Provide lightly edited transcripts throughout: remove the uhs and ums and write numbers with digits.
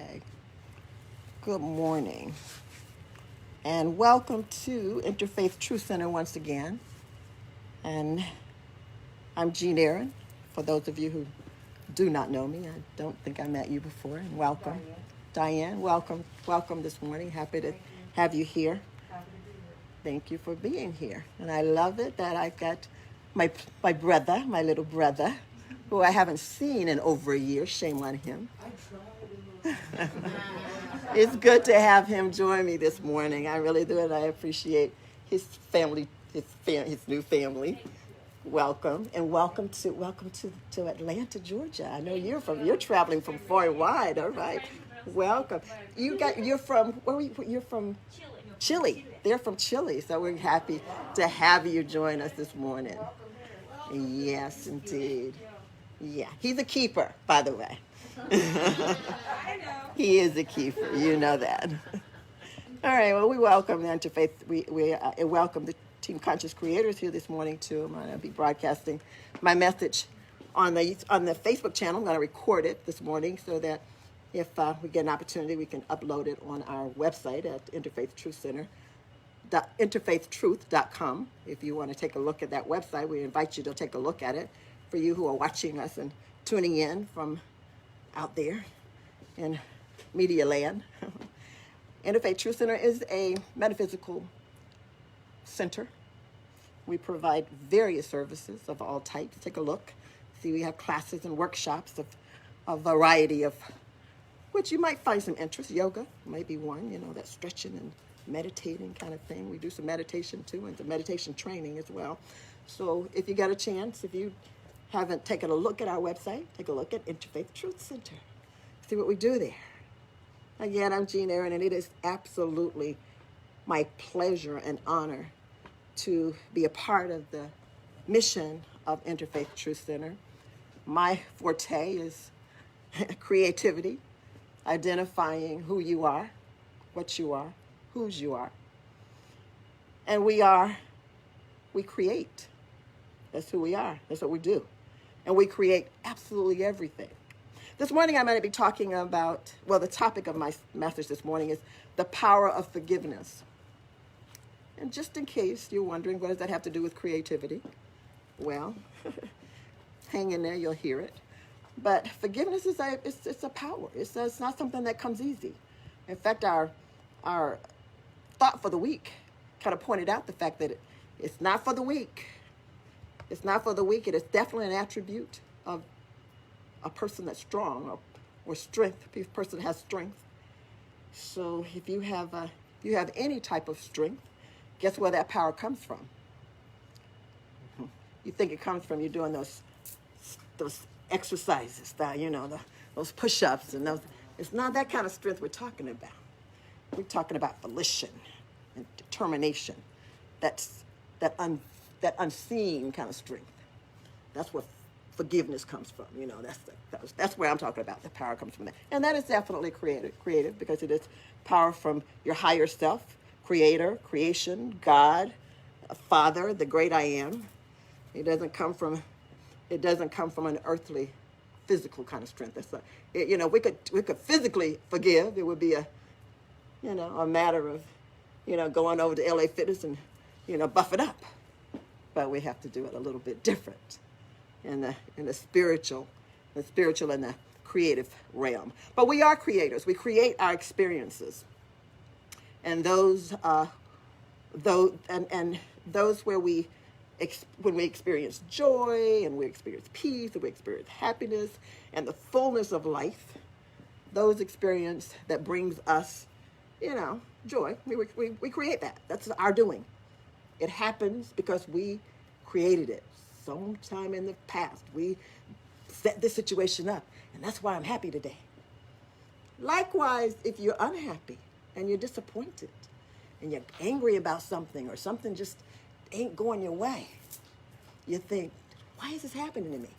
Okay. Good morning. And welcome to Interfaith Truth Center once again. And I'm Jean Aaron. For those of you who do not know me, I don't think I met you before. And welcome. Diane, welcome. Welcome this morning. Happy to have you here. Thank you for being here. And I love it that I've got my brother, my little brother, who I haven't seen in over a year. Shame on him. It's good to have him join me this morning. I really do, and I appreciate his family, his new family. Welcome, and welcome to Atlanta, Georgia. I know you're traveling from far and wide. All right, welcome. You're from where? You're from Chile. They're from Chile, so we're happy to have you join us this morning. Yes, indeed. Yeah, he's a keeper, by the way. He is a keeper. You know that. All right. Well, we welcome the Interfaith. We welcome the Team Conscious Creators here this morning too. I'm going to be broadcasting my message on the Facebook channel. I'm going to record it this morning so that if we get an opportunity, we can upload it on our website at Interfaith Truth Center. interfaithtruth.com. If you want to take a look at that website, we invite you to take a look at it. For you who are watching us and tuning in from out there in media land. Interfaith Truth Center is a metaphysical center. We provide various services of all types. Take a look. See, we have classes and workshops of a variety of which you might find some interest. Yoga might be one, that stretching and meditating kind of thing. We do some meditation too, and some meditation training as well. So if you got a chance, if you haven't taken a look at our website, take a look at Interfaith Truth Center. See what we do there. Again, I'm Jean Aaron, and it is absolutely my pleasure and honor to be a part of the mission of Interfaith Truth Center. My forte is creativity, identifying who you are, what you are, whose you are. And we create. That's who we are. That's what we do. And we create absolutely everything. This morning I'm going to be talking about, the topic of my message this morning is the power of forgiveness. And just in case you're wondering, what does that have to do with creativity? Well, hang in there, you'll hear it. But forgiveness is a power. It's not something that comes easy. In fact, our thought for the week kind of pointed out the fact that it's not for the weak. It's not for the weak. It is definitely an attribute of a person that's strong or strength. A person has strength. So if you have any type of strength, guess where that power comes from? You think it comes from you doing those exercises, those push-ups and those. It's not that kind of strength we're talking about. We're talking about volition and determination. That unseen kind of strength. That's where forgiveness comes from. That's where I'm talking about. The power comes from that. And that is definitely creative because it is power from your higher self, creator, creation, God, Father, the great I am. It doesn't come from an earthly, physical kind of strength. We could physically forgive. It would be a matter of, going over to LA Fitness and, buff it up. But we have to do it a little bit different in the spiritual and the creative realm. But we are creators. We create our experiences, and those where when we experience joy and we experience peace and we experience happiness and the fullness of life, those experiences that brings us, joy. We create that. That's our doing. It happens because we created it sometime in the past. We set this situation up, and that's why I'm happy today. Likewise, if you're unhappy and you're disappointed and you're angry about something or something just ain't going your way, you think, why is this happening to me?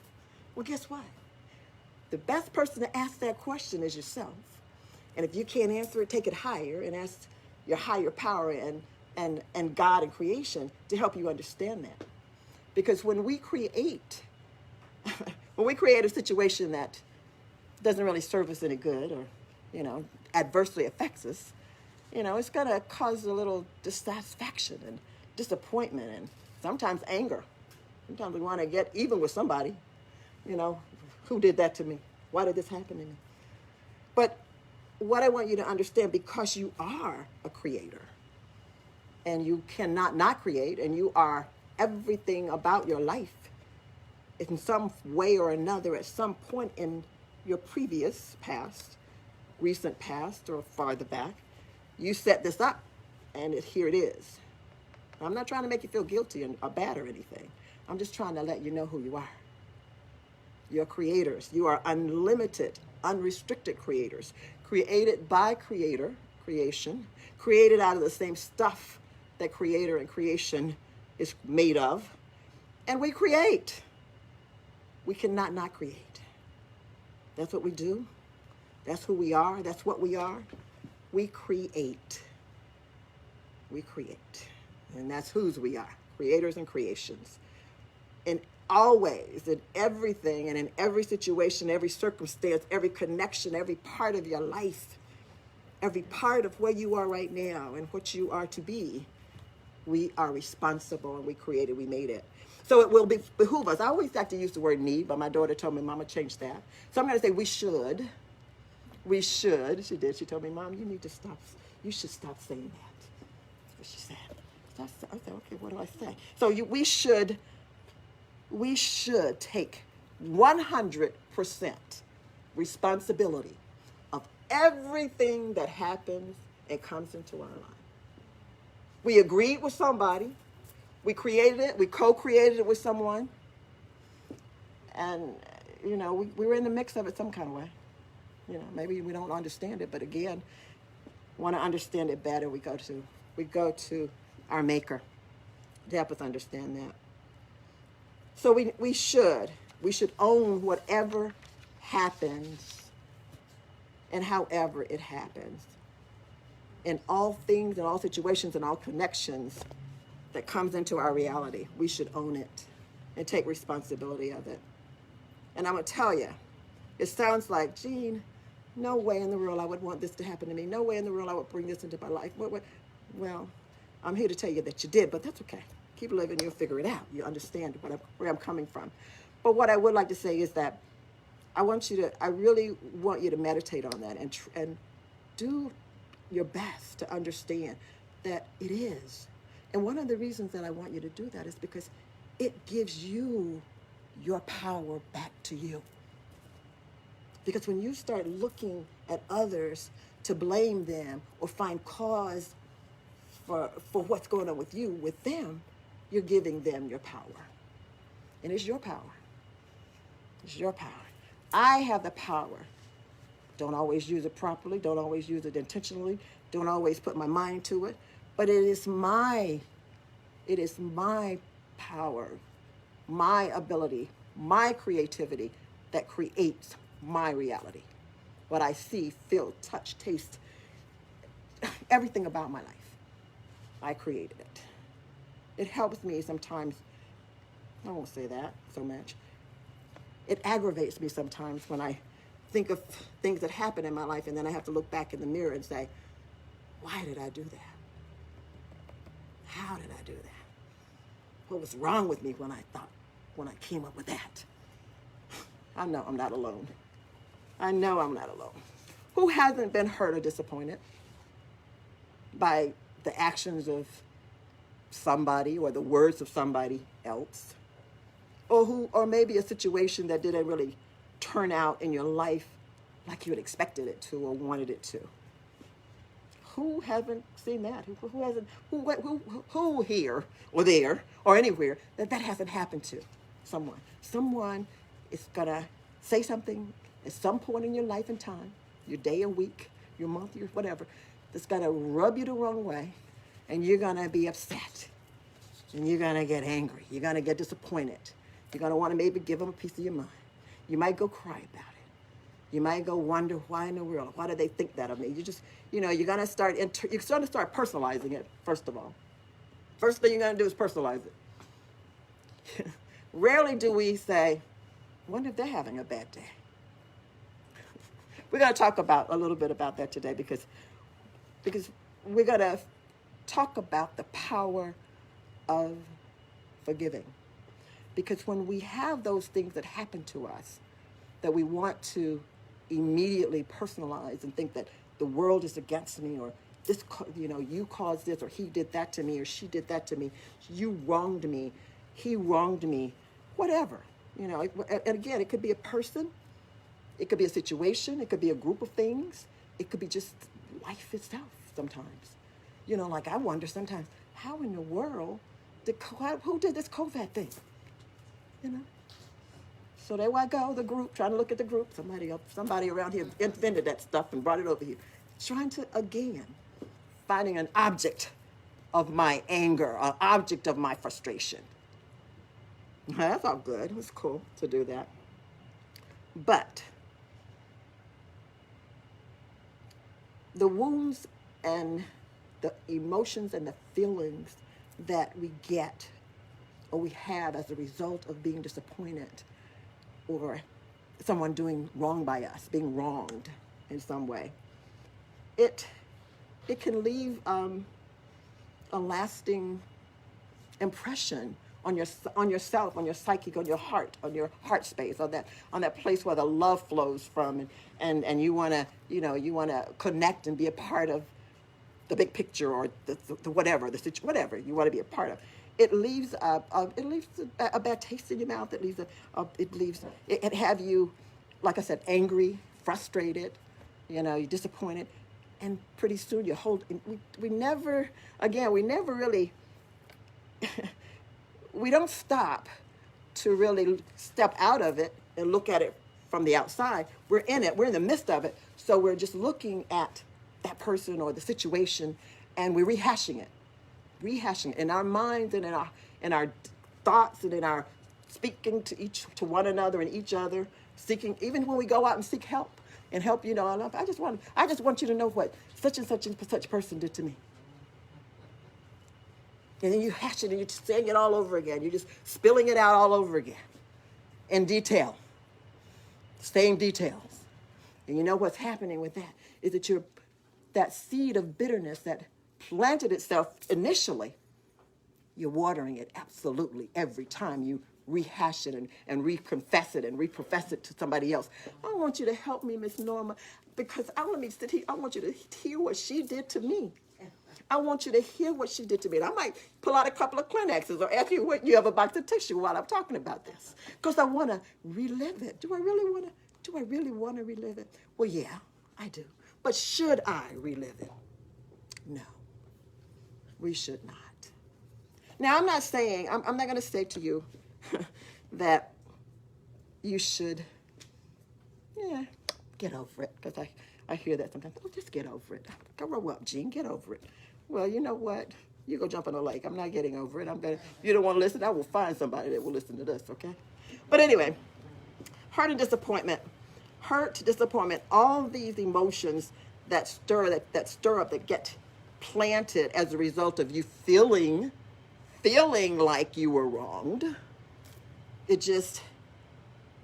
Well, guess what? The best person to ask that question is yourself. And if you can't answer it, take it higher and ask your higher power and God and creation to help you understand that. Because when we create a situation that doesn't really serve us any good, or adversely affects us, it's going to cause a little dissatisfaction and disappointment and sometimes anger. Sometimes we want to get even with somebody. Who did that to me? Why did this happen to me? But what I want you to understand, because you are a creator and you cannot not create, and you are everything about your life in some way or another at some point in your previous past, recent past or farther back, you set this up and here it is. I'm not trying to make you feel guilty or bad or anything. I'm just trying to let you know who you are. You're creators. You are unlimited, unrestricted creators. Created by creation, created out of the same stuff that creator and creation is made of. And we create. We cannot not create. That's what we do. That's who we are. That's what we are. We create. We create. And that's whose we are. Creators and creations. And always, in everything and in every situation, every circumstance, every connection, every part of your life, every part of where you are right now and what you are to be, we are responsible and we created, we made it. So it will behoove us. I always like to use the word need, but my daughter told me, Mama, change that. So I'm going to say we should. We should. She did. She told me, Mom, you need to stop. You should stop saying that. That's what she said. I said, okay, what do I say? So we should take 100% responsibility of everything that happens and comes into our life. We agreed with somebody. We created it. We co-created it with someone. And, we were in the mix of it some kind of way. Maybe we don't understand it, but again, want to understand it better, we go to our Maker to help us understand that. So we should own whatever happens and however it happens. In all things, in all situations, in all connections that comes into our reality, we should own it and take responsibility of it. And I'm going to tell you, it sounds like, Jean, no way in the world I would want this to happen to me. No way in the world I would bring this into my life. Well, I'm here to tell you that you did, but that's okay. Keep living, you'll figure it out. You understand where I'm coming from. But what I would like to say is that I really want you to meditate on that and do your best to understand that it is. And one of the reasons that I want you to do that is because it gives you your power back to you. Because when you start looking at others to blame them or find cause for what's going on with them, you're giving them your power. And it's your power. It's your power. I have the power. Don't always use it properly. Don't always use it intentionally. Don't always put my mind to it. But it is my power, my ability, my creativity that creates my reality. What I see, feel, touch, taste, everything about my life. I created it. It helps me sometimes. I won't say that so much. It aggravates me sometimes when I think of things that happen in my life and then I have to look back in the mirror and say, why did I do that? How did I do that? What was wrong with me when I came up with that? I know I'm not alone. I know I'm not alone. Who hasn't been hurt or disappointed by the actions of somebody or the words of somebody else? Or maybe a situation that didn't really turn out in your life like you had expected it to or wanted it to. Who hasn't seen that? Who here or there or anywhere that hasn't happened to someone? Someone is gonna say something at some point in your life and time, your day or week, your month, your whatever, that's gonna rub you the wrong way, and you're gonna be upset, and you're gonna get angry, you're gonna get disappointed, you're gonna want to maybe give them a piece of your mind. You might go cry about it. You might go wonder why in the world, why do they think that of me? You're gonna start personalizing it. First of all, first thing you're gonna do is personalize it. Rarely do we say, wonder if they're having a bad day. we're going to talk about a little bit about that today because we're going to talk about the power of forgiving. Because when we have those things that happen to us that we want to immediately personalize and think that the world is against me, or this, you caused this, or he did that to me, or she did that to me, you wronged me, he wronged me, whatever. And again, it could be a person, it could be a situation, it could be a group of things, it could be just life itself sometimes. Like I wonder sometimes, how in the world who did this COVID thing? So there I go, the group, trying to look at the group. Somebody around here invented that stuff and brought it over here. Trying to, again, finding an object of my anger, an object of my frustration. That's all good. It was cool to do that. But the wounds and the emotions and the feelings that we get or we have as a result of being disappointed or someone doing wrong by us, being wronged in some way, it can leave a lasting impression on yourself, on your psyche, on your heart space, on that place where the love flows from, and you want to connect and be a part of the big picture, or the whatever, whatever you want to be a part of. It leaves a bad taste in your mouth. It have you, like I said, angry, frustrated, you're disappointed, and pretty soon we never really we don't stop to really step out of it and look at it from the outside. We're in it, we're in the midst of it, so we're just looking at that person or the situation, and we're rehashing it in our minds and in our thoughts and in our speaking to one another and each other, seeking, even when we go out and seek help. I just want you to know what such and such person did to me. And then you hash it and you're just saying it all over again. You're just spilling it out all over again in detail, same details. And you know what's happening with that is that that seed of bitterness that planted itself initially, you're watering it absolutely every time you rehash it and reconfess it and reprofess it to somebody else. I want you to help me, Miss Norma, because I want you to hear what she did to me. I want you to hear what she did to me. And I might pull out a couple of Kleenexes or ask you what you have a box of tissue while I'm talking about this, because I want to relive it. Do I really want to relive it? Well, yeah, I do. But should I relive it? No, we should not. Now, I'm not going to say to you that you should, get over it, because I hear that sometimes. Oh, just get over it. Grow up, Gene, get over it. Well, you know what? You go jump in a lake. I'm not getting over it. If you don't want to listen, I will find somebody that will listen to this, okay? But anyway, hurt, disappointment, all these emotions that stir up, that get planted as a result of you feeling like you were wronged. It just,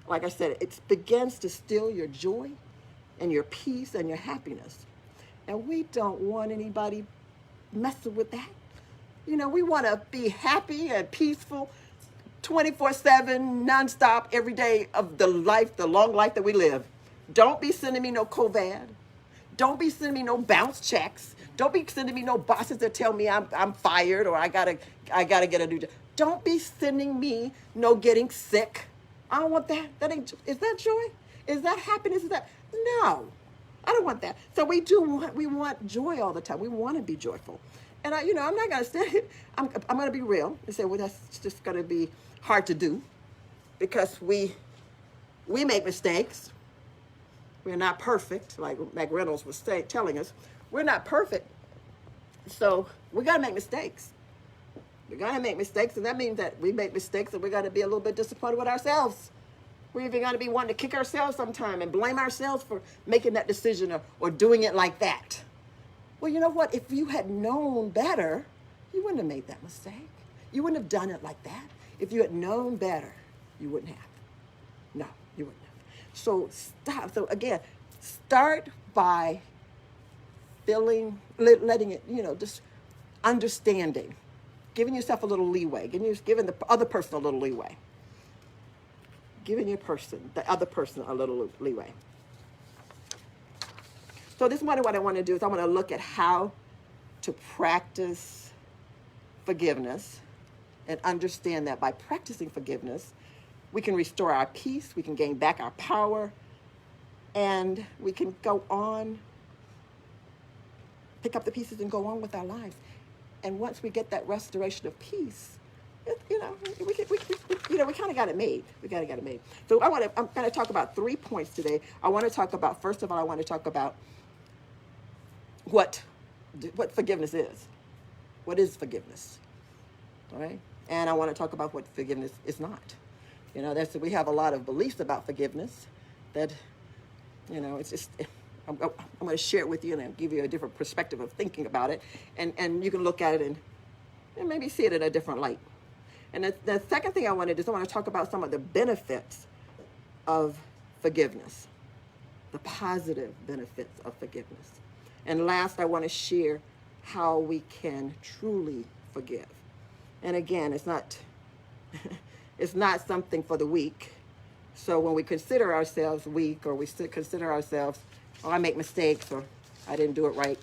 like I said, it begins to steal your joy and your peace and your happiness. And we don't want anybody messing with that. We want to be happy and peaceful 24/7, nonstop, every day of the long life that we live. Don't be sending me no COVID. Don't be sending me no bounce checks. Don't be sending me no bosses that tell me I'm fired or I gotta get a new job. Don't be sending me no getting sick. I don't want that. Is that joy? Is that happiness? No, I don't want that. So we want joy all the time. We want to be joyful. And I'm not going to say it. I'm going to be real and say, well, that's just going to be hard to do, because we make mistakes. We're not perfect, like Reynolds was telling us. We're not perfect. So we're going to make mistakes. We're going to make mistakes, and that means that we make mistakes and we're going to be a little bit disappointed with ourselves. We're even going to be wanting to kick ourselves sometime and blame ourselves for making that decision or doing it like that. Well, you know what? If you had known better, you wouldn't have made that mistake. You wouldn't have done it like that. If you had known better, you wouldn't have. No, you wouldn't have. So stop. So again, start by letting it, just understanding, giving yourself a little leeway, giving the other person a little leeway, giving the other person a little leeway. So this morning what I want to do is I want to look at how to practice forgiveness and understand that by practicing forgiveness, we can restore our peace, we can gain back our power, and we can go on, pick up the pieces and go on with our lives. And once we get that restoration of peace, we kind of got it made. We got it made. So I'm going to talk about 3 points today. I want to talk about, first of all, what forgiveness is. What is forgiveness? All right? And I want to talk about what forgiveness is not. We have a lot of beliefs about forgiveness that, it's just, I'm going to share it with you and give you a different perspective of thinking about it. And you can look at it and maybe see it in a different light. And the second thing I want to do is I want to talk about some of the benefits of forgiveness, the positive benefits of forgiveness. And last, I want to share how we can truly forgive. And again, it's not it's not something for the weak. So when we consider ourselves weak, or we consider ourselves, I make mistakes, or I didn't do it right,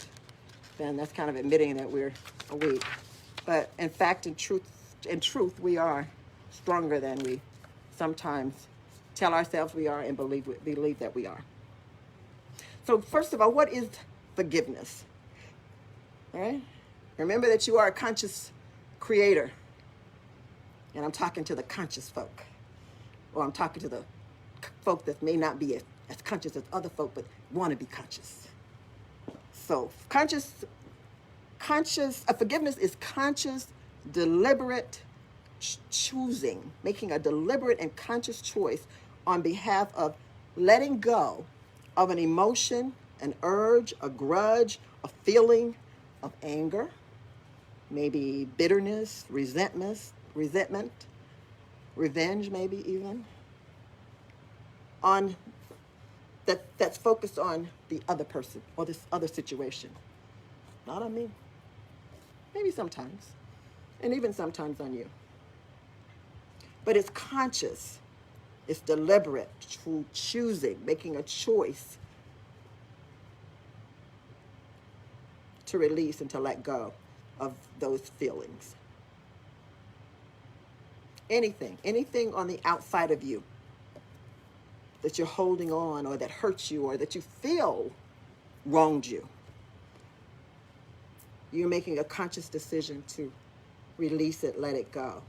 then that's kind of admitting that we're weak. But in fact, in truth, we are stronger than we sometimes tell ourselves we are and believe that we are. So first of all, what is forgiveness? All right? Remember that you are a conscious creator. And I'm talking to the conscious folk. Or I'm talking to the folk that may not be as conscious as other folk, but want to be conscious. So forgiveness is conscious, deliberate choosing, making a deliberate and conscious choice on behalf of letting go of an emotion, an urge, a grudge, a feeling of anger, maybe bitterness, resentment, revenge, maybe even, on that's focused on the other person or this other situation. Not on me. Maybe sometimes. And even sometimes on you. But it's conscious. It's deliberate, choosing, making a choice to release and to let go of those feelings. Anything on the outside of you that you're holding on, or that hurts you, or that you feel wronged you. You're making a conscious decision to release it, let it go.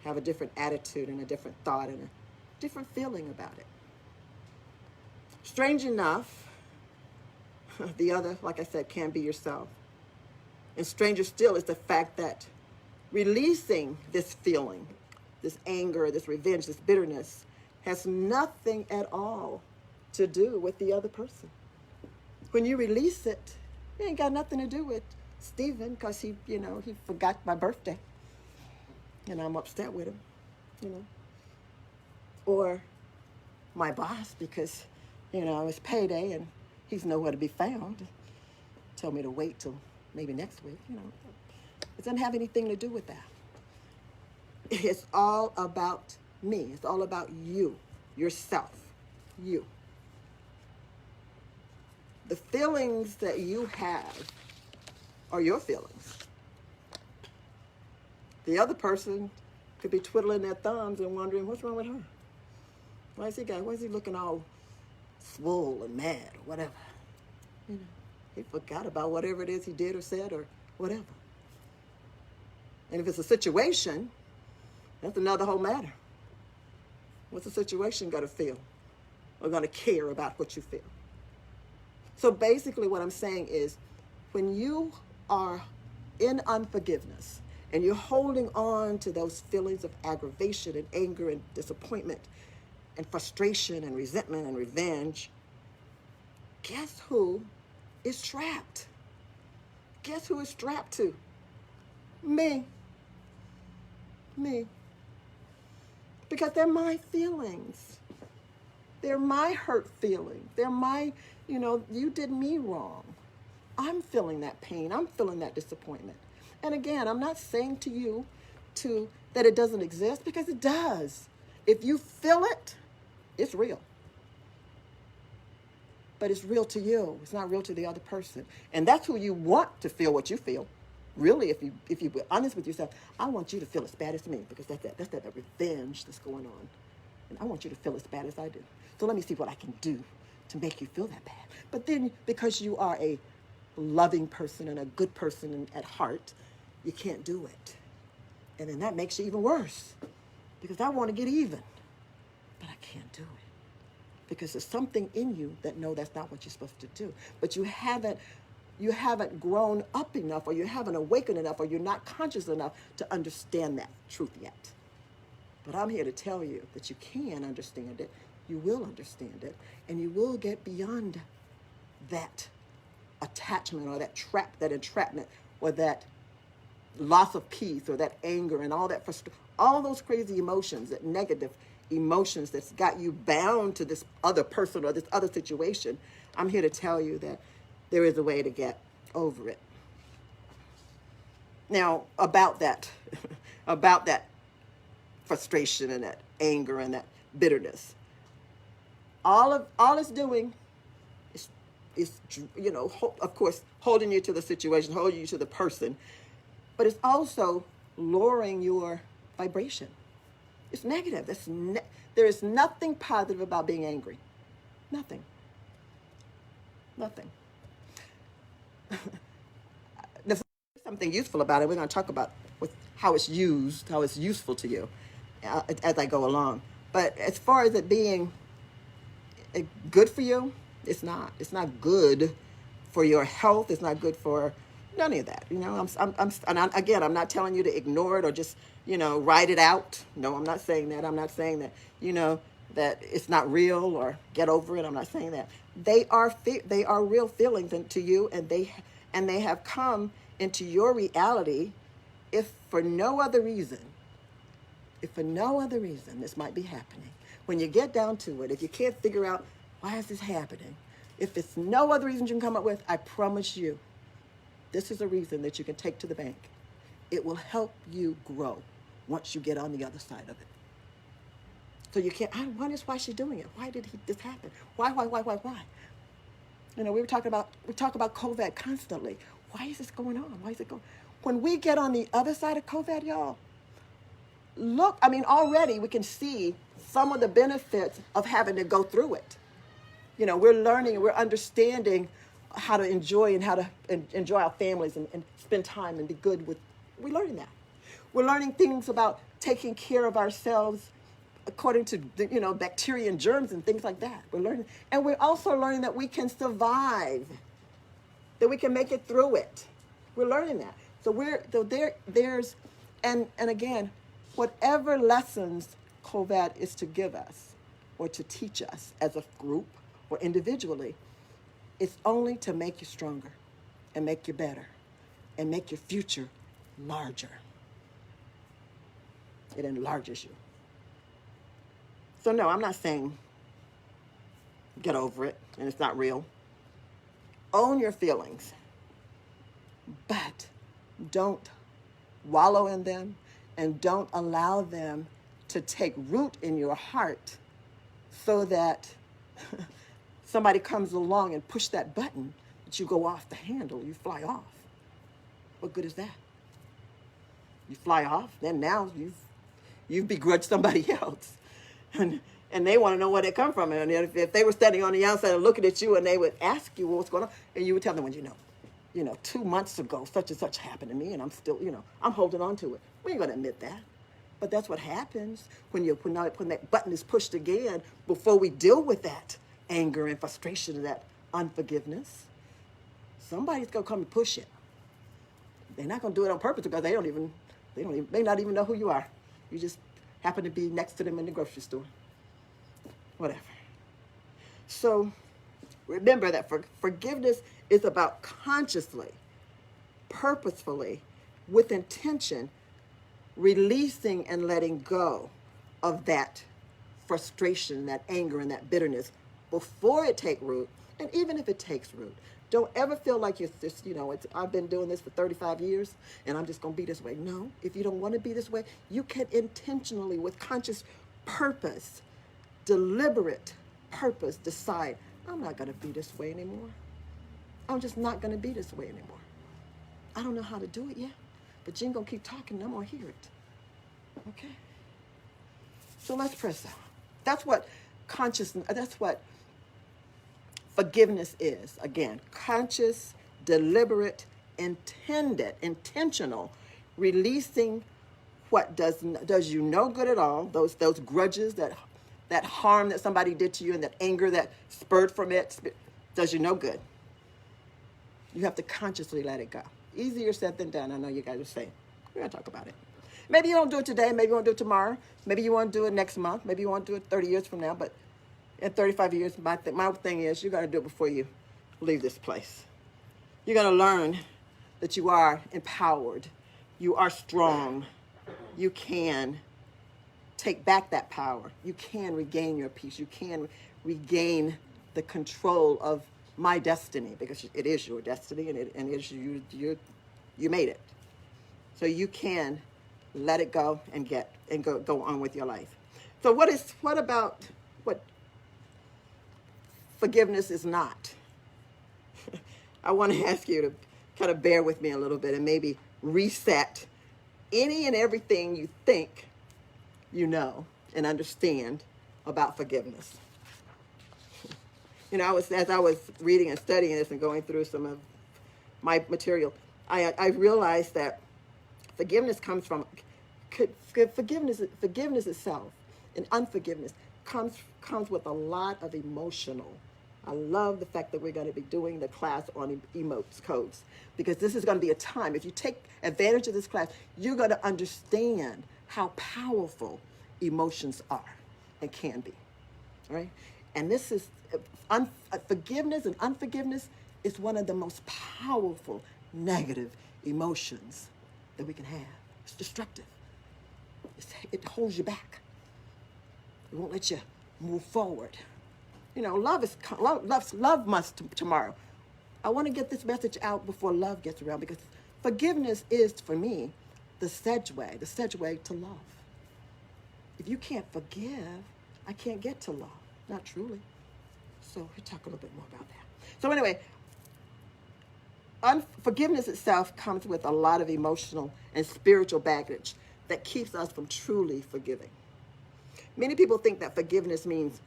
Have a different attitude and a different thought and a different feeling about it. Strange enough, the other, like I said, can be yourself. And stranger still is the fact that releasing this feeling, this anger, this revenge, this bitterness, has nothing at all to do with the other person. When you release it, it ain't got nothing to do with Stephen because he forgot my birthday. And I'm upset with him, Or my boss because, it's payday and he's nowhere to be found. Tell me to wait till maybe next week, It doesn't have anything to do with that. It's all about me. It's all about you, yourself, you. The feelings that you have are your feelings. The other person could be twiddling their thumbs and wondering, what's wrong with her? Why is he looking all swole and mad or whatever? He forgot about whatever it is he did or said or whatever. And if it's a situation, that's another whole matter. What's the situation got to feel or going to care about what you feel? So basically what I'm saying is when you are in unforgiveness and you're holding on to those feelings of aggravation and anger and disappointment and frustration and resentment and revenge, guess who is trapped? Guess who is strapped to? Me. Because they're my feelings. They're my hurt feelings. They're my, you did me wrong. I'm feeling that pain. I'm feeling that disappointment. And again, I'm not saying to you that it doesn't exist, because it does. If you feel it, it's real. But it's real to you. It's not real to the other person. And that's who you want to feel what you feel. Really, if you were honest with yourself, I want you to feel as bad as me, because that's that revenge that's going on. And I want you to feel as bad as I do. So let me see what I can do to make you feel that bad. But then, because you are a loving person and a good person at heart, you can't do it. And then that makes you even worse, because I want to get even, but I can't do it. Because there's something in you that know that's not what you're supposed to do. But you haven't grown up enough, or you haven't awakened enough, or you're not conscious enough to understand that truth yet. But I'm here to tell you that you can understand it, you will understand it, and you will get beyond that attachment, or that entrapment, or that loss of peace, or that anger, and all those crazy emotions, that negative emotions that's got you bound to this other person or this other situation. I'm here to tell you that there is a way to get over it. Now, about that frustration and that anger and that bitterness, all it's doing is of course, holding you to the situation, holding you to the person, but it's also lowering your vibration. It's negative. There is nothing positive about being angry. Nothing. There's something useful about it. We're going to talk about how it's used, how it's useful to you as I go along. But as far as it being good for you, it's not. It's not good for your health. It's not good for none of that. I'm not telling you to ignore it or just, write it out. No, I'm not saying that. I'm not saying that, that it's not real or get over it. I'm not saying that. They are real feelings to you, and they have come into your reality if for no other reason this might be happening. When you get down to it, if you can't figure out why is this happening, if it's no other reason you can come up with, I promise you, this is a reason that you can take to the bank. It will help you grow once you get on the other side of it. So you can't, I wonder why she's doing it. Why did this happen? Why? We talk about COVID constantly. Why is this going on? Why is it going? When we get on the other side of COVID, y'all, already we can see some of the benefits of having to go through it. We're learning, we're understanding how to enjoy our families and spend time and be good with. We're learning that. We're learning things about taking care of ourselves according to bacteria and germs and things like that. We're learning, and we're also learning that we can survive, that we can make it through it. We're learning that. And again, whatever lessons COVID is to give us or to teach us as a group or individually, it's only to make you stronger and make you better and make your future larger. It enlarges you. So no, I'm not saying get over it and it's not real. Own your feelings, but don't wallow in them and don't allow them to take root in your heart so that somebody comes along and push that button that you go off the handle, you fly off. What good is that? You fly off, then now you've begrudged somebody else. And they want to know where they come from. And if they were standing on the outside and looking at you and they would ask you what's going on, and you would tell them, well, 2 months ago, such and such happened to me, and I'm still, I'm holding on to it. We ain't going to admit that. But that's what happens when that button is pushed again before we deal with that anger and frustration and that unforgiveness. Somebody's going to come and push it. They're not going to do it on purpose because they may not even know who you are. You just happen to be next to them in the grocery store. Whatever. So remember that forgiveness is about consciously, purposefully, with intention, releasing and letting go of that frustration, that anger, and that bitterness before it take root. And even if it takes root, don't ever feel like you're just, I've been doing this for 35 years and I'm just going to be this way. No, if you don't want to be this way, you can intentionally, with conscious purpose, deliberate purpose, decide, I'm not going to be this way anymore. I'm just not going to be this way anymore. I don't know how to do it yet, but you're going to keep talking and I'm going to hear it. Okay? So let's press on. That's what forgiveness is. Again, conscious, deliberate, intentional, releasing what does you no good at all, those grudges, that harm that somebody did to you, and that anger that spurred from it does you no good. You have to consciously let it go. Easier said than done. I know you guys are saying. We're going to talk about it. Maybe you don't do it today. Maybe you won't do it tomorrow. Maybe you want to do it next month. Maybe you want to do it 30 years from now. But in 35 years, my thing is you got to do it before you leave this place. You're going to learn that you are empowered. You are strong. You can take back that power. You can regain your peace. You can regain the control of my destiny, because it is your destiny, and it is you made it. So you can let it go and go on with your life. So what forgiveness is not? I want to ask you to kind of bear with me a little bit and maybe reset any and everything you think you know and understand about forgiveness. As I was reading and studying this and going through some of my material, I realized that forgiveness comes from forgiveness itself, and unforgiveness comes with a lot of emotional. I love the fact that we're going to be doing the class on emotes codes, because this is going to be a time, if you take advantage of this class, you're going to understand how powerful emotions are and can be. All right? And this is forgiveness and unforgiveness is one of the most powerful negative emotions that we can have. It's destructive. It holds you back. It won't let you move forward. Love must tomorrow. I want to get this message out before love gets around, because forgiveness is, for me, the segue to love. If you can't forgive, I can't get to love. Not truly. So we'll talk a little bit more about that. So anyway, forgiveness itself comes with a lot of emotional and spiritual baggage that keeps us from truly forgiving. Many people think that forgiveness means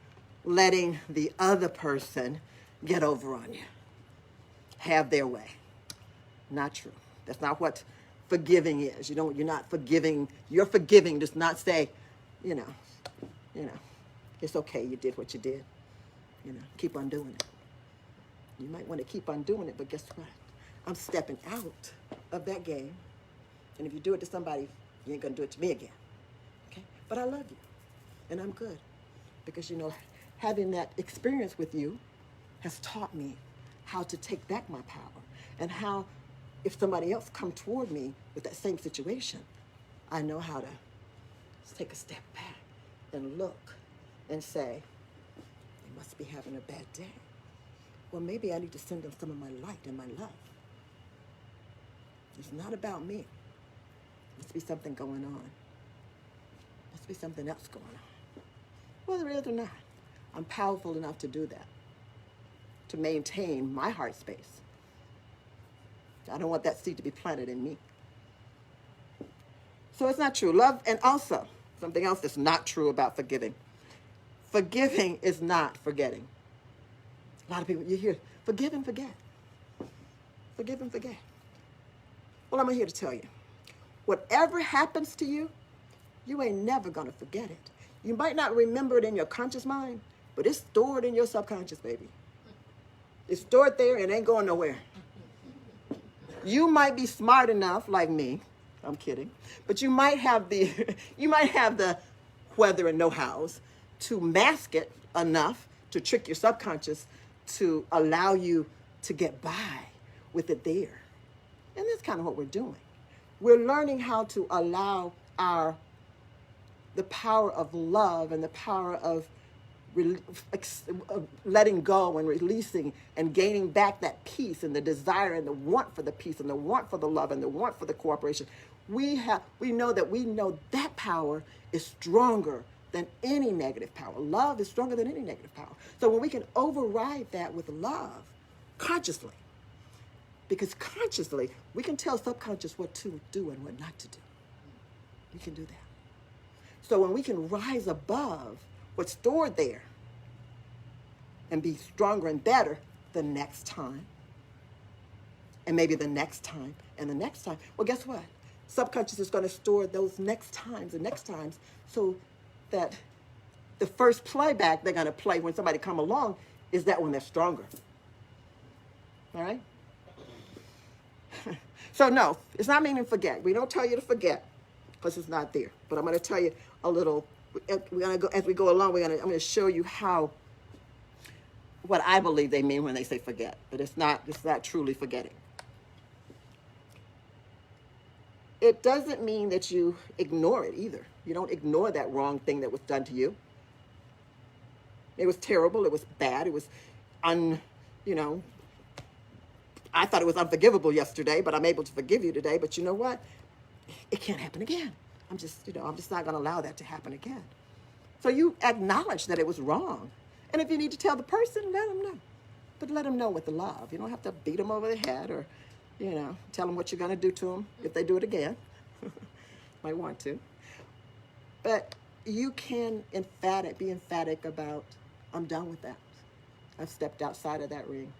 letting the other person get over on you, have their way. Not true. That's not what forgiving is. You're not forgiving. Your forgiving does not say, it's okay, you did what you did. Keep on doing it. You might want to keep on doing it, but guess what? I'm stepping out of that game. And if you do it to somebody, you ain't going to do it to me again. Okay? But I love you. And I'm good. Because, having that experience with you has taught me how to take back my power. And how, if somebody else come toward me with that same situation, I know how to take a step back and look and say, they must be having a bad day. Well, maybe I need to send them some of my light and my love. It's not about me. Must be something going on. Must be something else going on. Whether it is or not, I'm powerful enough to do that, to maintain my heart space. I don't want that seed to be planted in me. So it's not true. Love, and also something else that's not true about forgiving. Forgiving is not forgetting. A lot of people, you hear, forgive and forget. Forgive and forget. Well, I'm here to tell you, whatever happens to you, you ain't never going to forget it. You might not remember it in your conscious mind, but it's stored in your subconscious, baby. It's stored there and ain't going nowhere. You might be smart enough, like me, I'm kidding, but you might have the whether and know-hows to mask it enough to trick your subconscious to allow you to get by with it there. And that's kind of what we're doing. We're learning how to allow our the power of love and the power of letting go and releasing and gaining back that peace and the desire and the want for the peace and the want for the love and the want for the cooperation. We know that power is stronger than any negative power. Love is stronger than any negative power. So when we can override that with love, consciously, because consciously we can tell subconscious what to do and what not to do. We can do that. So when we can rise above what's stored there and be stronger and better the next time, and maybe the next time, and the next time, well, guess what? Subconscious is going to store those next times and next times so that the first playback they're going to play when somebody come along is that when they're stronger. All right? So no, it's not meaning forget. We don't tell you to forget because it's not there. But I'm going to tell you a little. We're going to go as we go along. I'm going to show you what I believe they mean when they say forget. But it's not truly forgetting. It doesn't mean that you ignore it either. You don't ignore that wrong thing that was done to you. It was terrible. It was bad. It was I thought it was unforgivable yesterday, but I'm able to forgive you today. But you know what? It can't happen again. I'm just not going to allow that to happen again. So you acknowledge that it was wrong. And if you need to tell the person, let them know. But let them know with the love. You don't have to beat them over the head or, tell them what you're going to do to them if they do it again. Might want to. But you can be emphatic about, I'm done with that. I've stepped outside of that ring.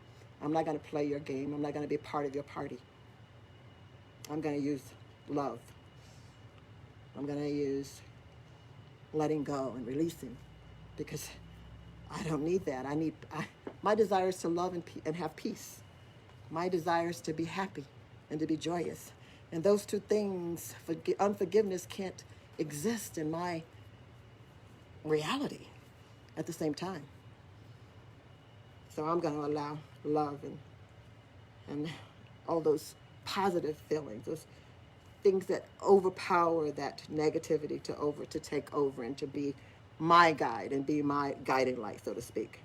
I'm not going to play your game. I'm not going to be a part of your party. I'm going to use love. I'm going to use letting go and releasing because I don't need that. My desire is to love and have peace. My desire is to be happy and to be joyous. And those two things, unforgiveness can't exist in my reality at the same time. So I'm going to allow love and all those positive feelings, those things that overpower that negativity to take over and to be my guide and be my guiding light, so to speak.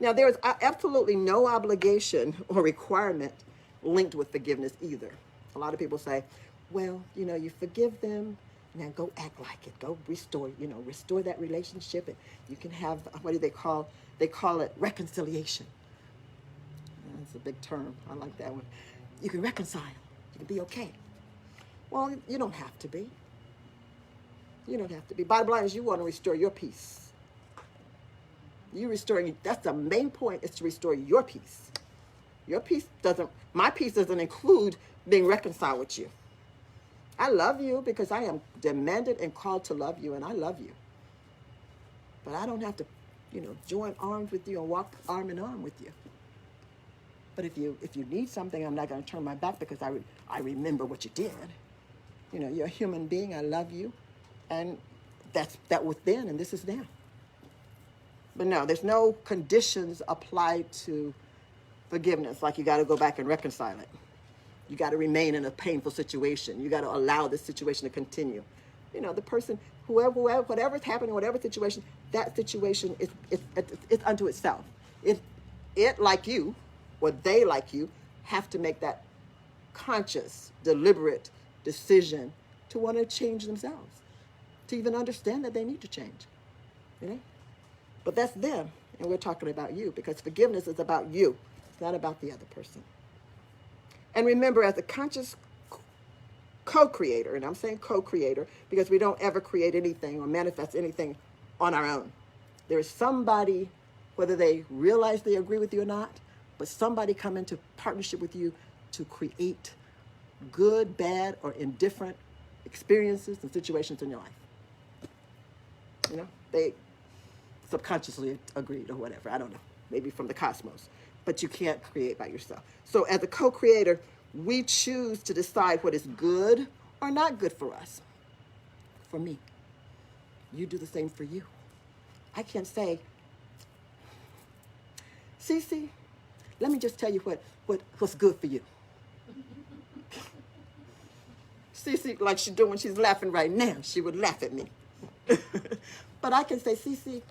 Now, there's absolutely no obligation or requirement linked with forgiveness either. A lot of people say, well, you forgive them, now go act like it. Go restore that relationship. And you can have, what do they call it reconciliation. That's a big term. I like that one. You can reconcile. You can be okay. Well, you don't have to be. You don't have to be. Bottom line is you want to restore your peace. That's the main point, is to restore your peace. My peace doesn't include being reconciled with you. I love you because I am demanded and called to love you, and I love you. But I don't have to, join arms with you and walk arm in arm with you. But if you need something, I'm not going to turn my back because I remember what you did. You're a human being. I love you. And that was then, and this is now. But no, there's no conditions applied to forgiveness, like you got to go back and reconcile it. You got to remain in a painful situation. You got to allow this situation to continue. The person, whatever's happening, whatever situation, that situation is unto itself. It like you, or they like you, have to make that conscious, deliberate decision to want to change themselves, to even understand that they need to change. But that's them, and we're talking about you, because forgiveness is about you. It's not about the other person. And remember, as a conscious co-creator, and I'm saying co-creator because we don't ever create anything or manifest anything on our own. There is somebody, whether they realize they agree with you or not, but somebody come into partnership with you to create good, bad, or indifferent experiences and situations in your life. They subconsciously agreed or whatever. I don't know. Maybe from the cosmos. But you can't create by yourself. So as a co-creator, we choose to decide what is good or not good for us. For me. You do the same for you. I can't say, Cece, let me just tell you what's good for you. Cece, like she's doing, she's laughing right now. She would laugh at me. But I can say, Cece,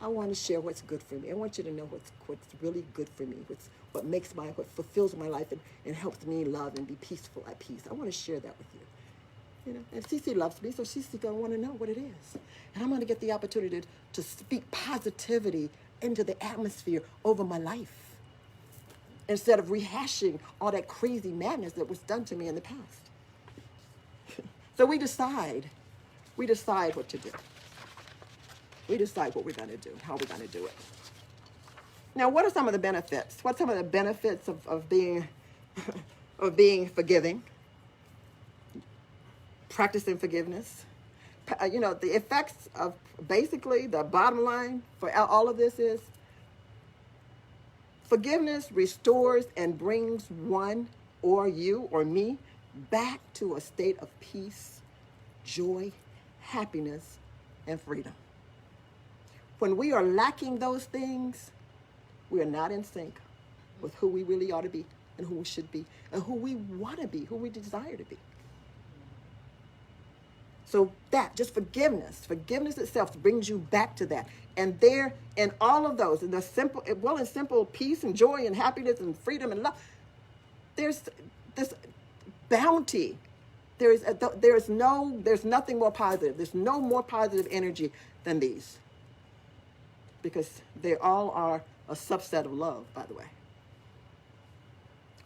I want to share what's good for me. I want you to know what's really good for me, what fulfills my life and helps me love and be peaceful at peace. I want to share that with you. You know, and Cece loves me, so Cece's gonna want to know what it is. And I'm gonna get the opportunity to speak positivity into the atmosphere over my life, instead of rehashing all that crazy madness that was done to me in the past. So we decide what to do. We decide what we're going to do, how we're going to do it. Now, what are some of the benefits? What's some of the benefits of being of being forgiving? Practicing forgiveness. You know, the effects of, basically, the bottom line for all of this is forgiveness restores and brings one, or you or me, back to a state of peace, joy, happiness, and freedom. When we are lacking those things, we are not in sync with who we really ought to be and who we should be and who we want to be, who we desire to be. So that, just forgiveness itself brings you back to that. And there, in all of those, in the simple peace and joy and happiness and freedom and love, there's this bounty. There's nothing more positive. There's no more positive energy than these, because they all are a subset of love, by the way.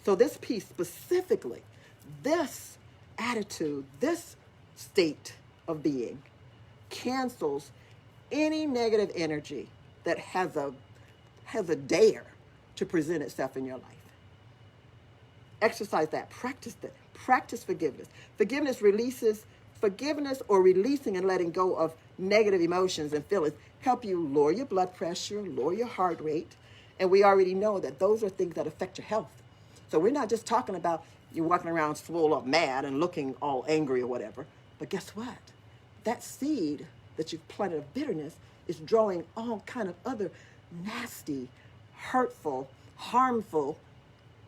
So this piece specifically, this attitude, this state of being cancels any negative energy that has a dare to present itself in your life. Exercise that. Practice that. Practice forgiveness. Forgiveness or releasing and letting go of negative emotions and feelings help you lower your blood pressure, lower your heart rate. And we already know that those are things that affect your health. So we're not just talking about you walking around swole up mad and looking all angry or whatever. But guess what? That seed that you've planted of bitterness is drawing all kind of other nasty, hurtful, harmful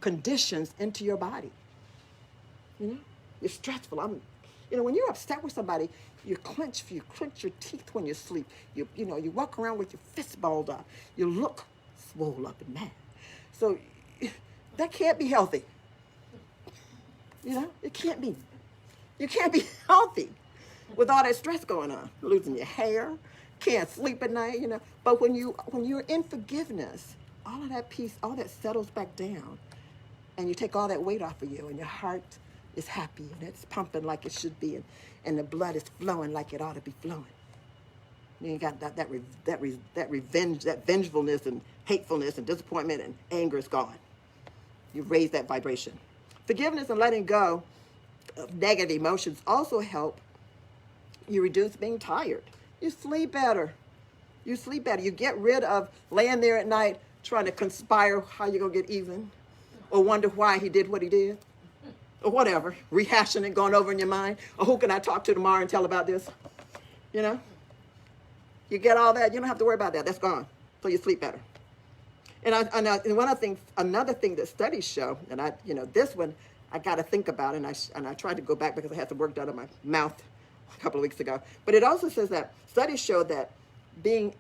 conditions into your body. You know, you're stressful. When you're upset with somebody, you clench your teeth when you sleep. You walk around with your fists balled up. You look swole up and mad. So that can't be healthy. It can't be. You can't be healthy with all that stress going on. Losing your hair, can't sleep at night, But when you're in forgiveness, all of that peace, all that settles back down, and you take all that weight off of you, and your heart is happy, and it's pumping like it should be, and the blood is flowing like it ought to be flowing. You got that revenge, that vengefulness and hatefulness and disappointment and anger is gone. You raise that vibration. Forgiveness and letting go of negative emotions also help you reduce being tired. You sleep better. You get rid of laying there at night trying to conspire how you're going to get even, or wonder why he did what he did, or whatever, rehashing it, going over in your mind, or who can I talk to tomorrow and tell about this? You get all that. You don't have to worry about that. That's gone. So you sleep better. And another thing that studies show, and this one I got to think about, and I tried to go back because I had some work done on my mouth a couple of weeks ago. But it also says that studies show that being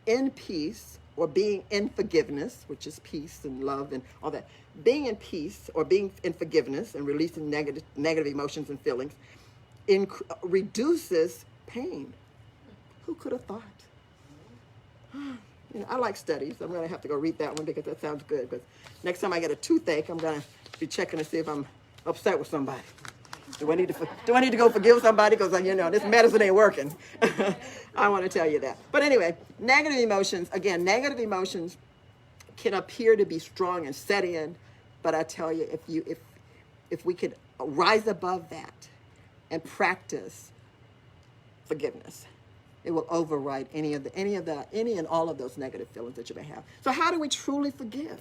in peace, or being in forgiveness, which is peace and love and all that, being in peace or being in forgiveness and releasing negative emotions and feelings reduces pain. Who could have thought? I like studies. I'm going to have to go read that one because that sounds good. Because next time I get a toothache, I'm going to be checking to see if I'm upset with somebody. Do I need to go forgive somebody because this medicine ain't working? I want to tell you that. But anyway, negative emotions can appear to be strong and set in, but I tell you, if we could rise above that and practice forgiveness, it will override any and all of those negative feelings that you may have. So how do we truly forgive?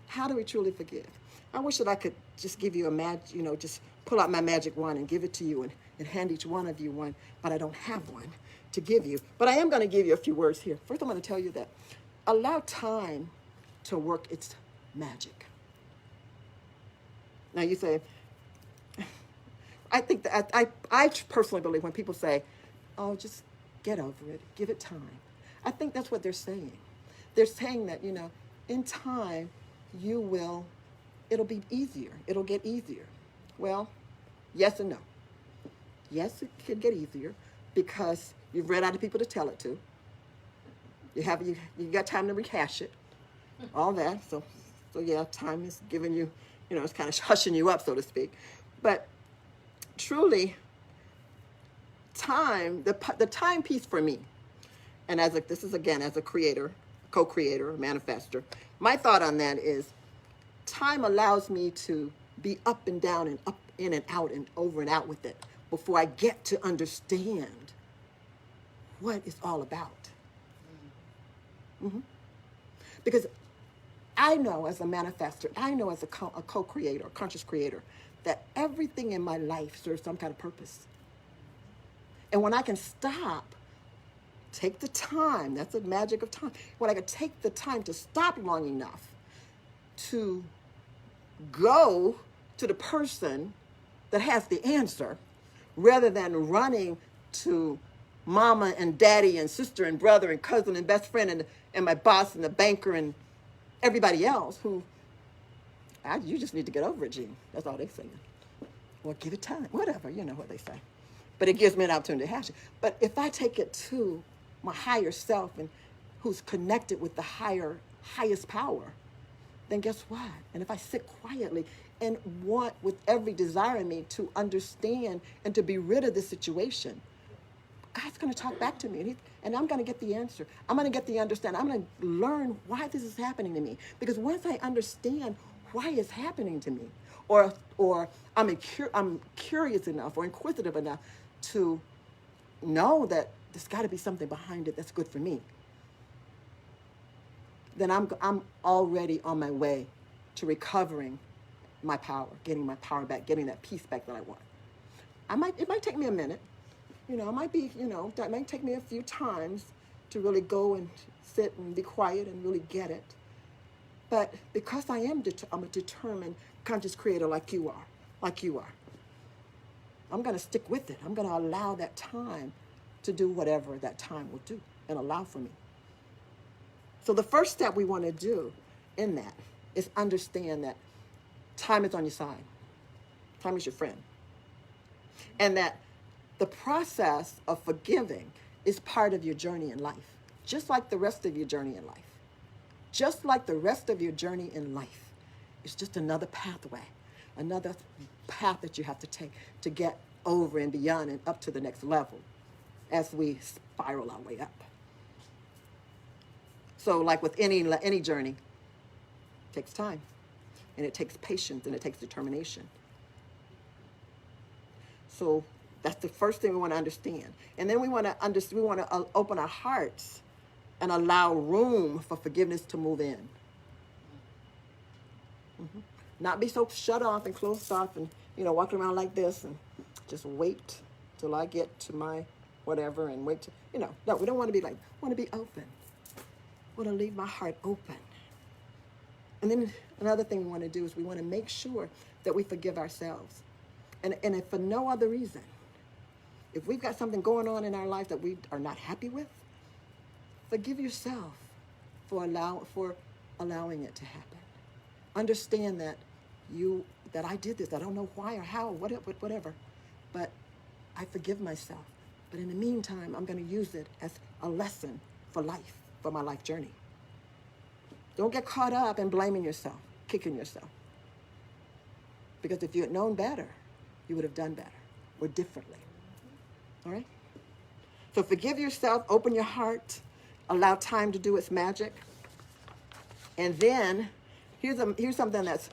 How do we truly forgive? I wish that I could just give you just pull out my magic wand and give it to you and hand each one of you one, but I don't have one to give you. But I am going to give you a few words here. First, I'm going to tell you that allow time to work its magic. Now you say, I think that I personally believe when people say, oh, just get over it, give it time. I think that's what they're saying. They're saying that, in time, it'll be easier. It'll get easier. Well, yes and no. Yes, it could get easier because you've read out of people to tell it to. You got time to rehash it, all that. So yeah, time is giving you, it's kind of hushing you up, so to speak. But truly, time, the time piece for me, and as a creator, co-creator, manifester, my thought on that is time allows me to be up and down and up, in and out and over and out with it before I get to understand what it's all about. Mm-hmm. Because I know as a manifester, I know as a co-creator, a conscious creator, that everything in my life serves some kind of purpose. And when I can stop, take the time, that's the magic of time, when I can take the time to stop long enough to go to the person that has the answer, rather than running to mama and daddy and sister and brother and cousin and best friend and my boss and the banker and everybody else who, you just need to get over it, Gene. That's all they're saying. Well, give it time, whatever, you know what they say. But it gives me an opportunity to hash it. But if I take it to my higher self and who's connected with the highest power, then guess what? And if I sit quietly and want with every desire in me to understand and to be rid of this situation, God's going to talk back to me, and I'm going to get the answer. I'm going to get the understanding. I'm going to learn why this is happening to me. Because once I understand why it's happening to me, or I'm curious enough or inquisitive enough to know that there's got to be something behind it that's good for me, then I'm already on my way to recovering my power, getting my power back, getting that peace back that I want. It might take me a minute. That might take me a few times to really go and sit and be quiet and really get it. But because I'm a determined conscious creator like you are, I'm going to stick with it. I'm going to allow that time to do whatever that time will do and allow for me. So the first step we want to do in that is understand that time is on your side. Time is your friend. And that the process of forgiving is part of your journey in life, just like the rest of your journey in life. Just like the rest of your journey in life. It's just another pathway, another path that you have to take to get over and beyond and up to the next level as we spiral our way up. So like with any journey, it takes time, and it takes patience, and it takes determination. So that's the first thing we want to understand. And then we want to open our hearts and allow room for forgiveness to move in. Mm-hmm. Not be so shut off and closed off and, walking around like this and just wait till I get to my whatever and wait to, no, we don't want to be like, we want to be open. We want to leave my heart open. And then another thing we want to do is we want to make sure that we forgive ourselves. And if for no other reason, if we've got something going on in our life that we are not happy with, forgive yourself for allowing it to happen. Understand that I did this. I don't know why or how, whatever. But I forgive myself. But in the meantime, I'm going to use it as a lesson for life, for my life journey. Don't get caught up in blaming yourself, kicking yourself. Because if you had known better, you would have done better or differently. All right? So forgive yourself, open your heart, allow time to do its magic. And then, here's something that's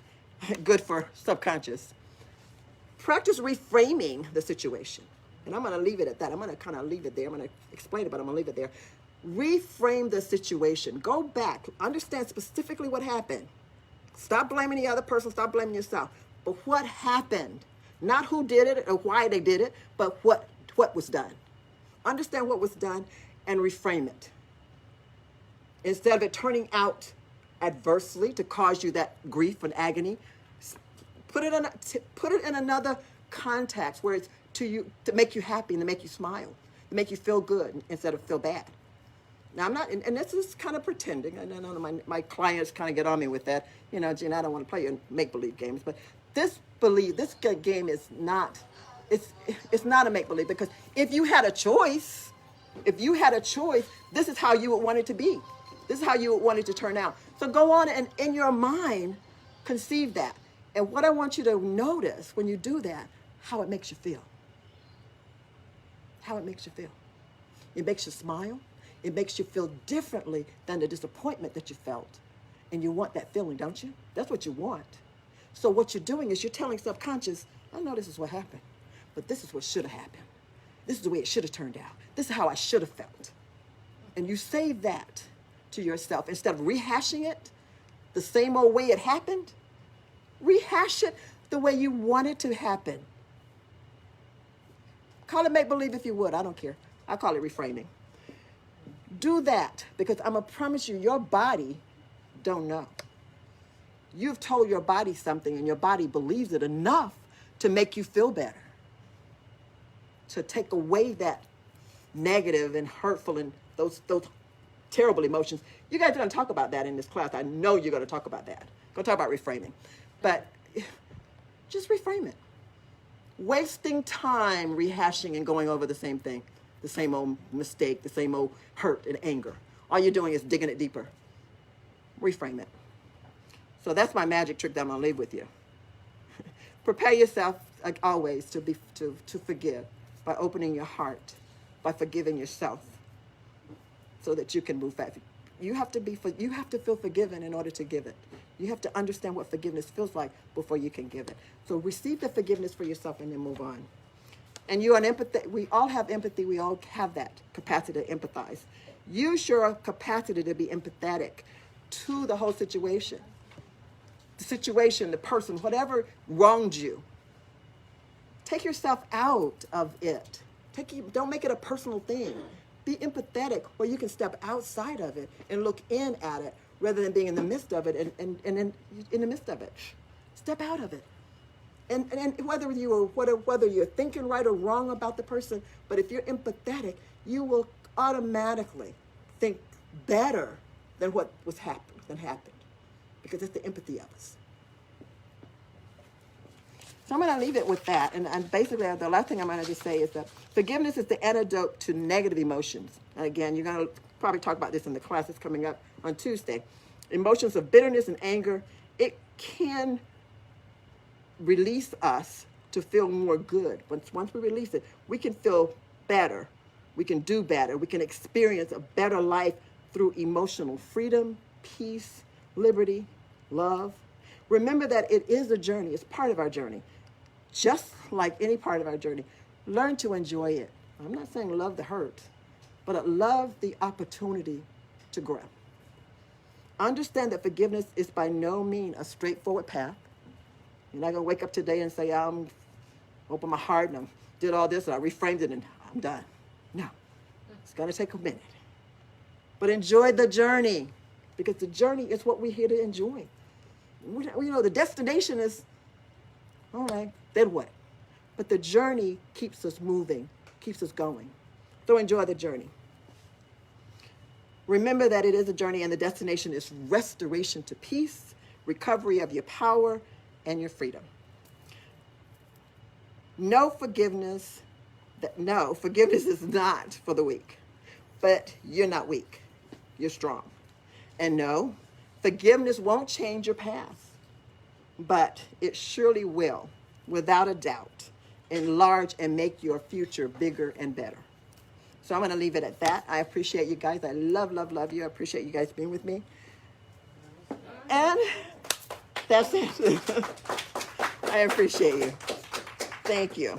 good for subconscious. Practice reframing the situation. And I'm going to leave it at that. I'm going to kind of leave it there. I'm going to explain it, but I'm going to leave it there. Reframe the situation. Go back. Understand specifically what happened. Stop blaming the other person. Stop blaming yourself. But what happened? Not who did it or why they did it, but what was done. Understand what was done and reframe it. Instead of it turning out adversely to cause you that grief and agony, put it in another context where it's to make you happy and to make you smile, to make you feel good instead of feel bad. Now, I'm not, and this is kind of pretending. I know my clients kind of get on me with that. You know, Gina, I don't want to play your make-believe games, but this game is not, it's not a make-believe, because if you had a choice, this is how you would want it to be. This is how you would want it to turn out. So go on and in your mind, conceive that. And what I want you to notice when you do that, how it makes you feel. How it makes you feel. It makes you smile. It makes you feel differently than the disappointment that you felt. And you want that feeling, don't you? That's what you want. So what you're doing is you're telling subconscious, I know this is what happened, but this is what should have happened. This is the way it should have turned out. This is how I should have felt. And you say that to yourself. Instead of rehashing it the same old way it happened, rehash it the way you want it to happen. Call it make-believe if you would. I don't care. I call it reframing. Do that, because I'm going to promise you, your body don't know. You've told your body something, and your body believes it enough to make you feel better, to take away that negative and hurtful and those terrible emotions. You guys are going to talk about that in this class. I know you're going to talk about that. Go talk about reframing. But just reframe it. Wasting time rehashing and going over the same thing, the same old mistake, the same old hurt and anger. All you're doing is digging it deeper. Reframe it. So that's my magic trick that I'm going to leave with you. Prepare yourself, like always, to forgive by opening your heart, by forgiving yourself, so that you can move fast. You have to feel forgiven in order to give it. You have to understand what forgiveness feels like before you can give it. So receive the forgiveness for yourself and then move on. And you are an empath. We all have empathy. We all have that capacity to empathize. Use your capacity to be empathetic to the whole situation. The situation, the person, whatever wronged you. Take yourself out of it. Don't make it a personal thing. Be empathetic where you can step outside of it and look in at it rather than being in the midst of it and in the midst of it. Step out of it. And whether you're thinking right or wrong about the person, but if you're empathetic, you will automatically think better than what happened, because it's the empathy of us. So I'm going to leave it with that. And basically, the last thing I'm going to just say is that forgiveness is the antidote to negative emotions. And again, you're going to probably talk about this in the class that's coming up on Tuesday. Emotions of bitterness and anger, it can release us to feel more good. Once we release it, we can feel better. We can do better. We can experience a better life through emotional freedom, peace, liberty, love. Remember that it is a journey. It's part of our journey. Just like any part of our journey, learn to enjoy it. I'm not saying love the hurt, but love the opportunity to grow. Understand that forgiveness is by no means a straightforward path. You're not going to wake up today and say, I'm open my heart and I did all this and I reframed it and I'm done. No, it's going to take a minute. But enjoy the journey, because the journey is what we're here to enjoy. The destination is, all right, then what? But the journey keeps us moving, keeps us going. So enjoy the journey. Remember that it is a journey and the destination is restoration to peace, recovery of your power, and your freedom. Forgiveness is not for the weak. But you're not weak. You're strong. And no, forgiveness won't change your past. But it surely will, without a doubt, enlarge and make your future bigger and better. So I'm going to leave it at that. I appreciate you guys. I love, love, love you. I appreciate you guys being with me. And that's it. I appreciate you. Thank you.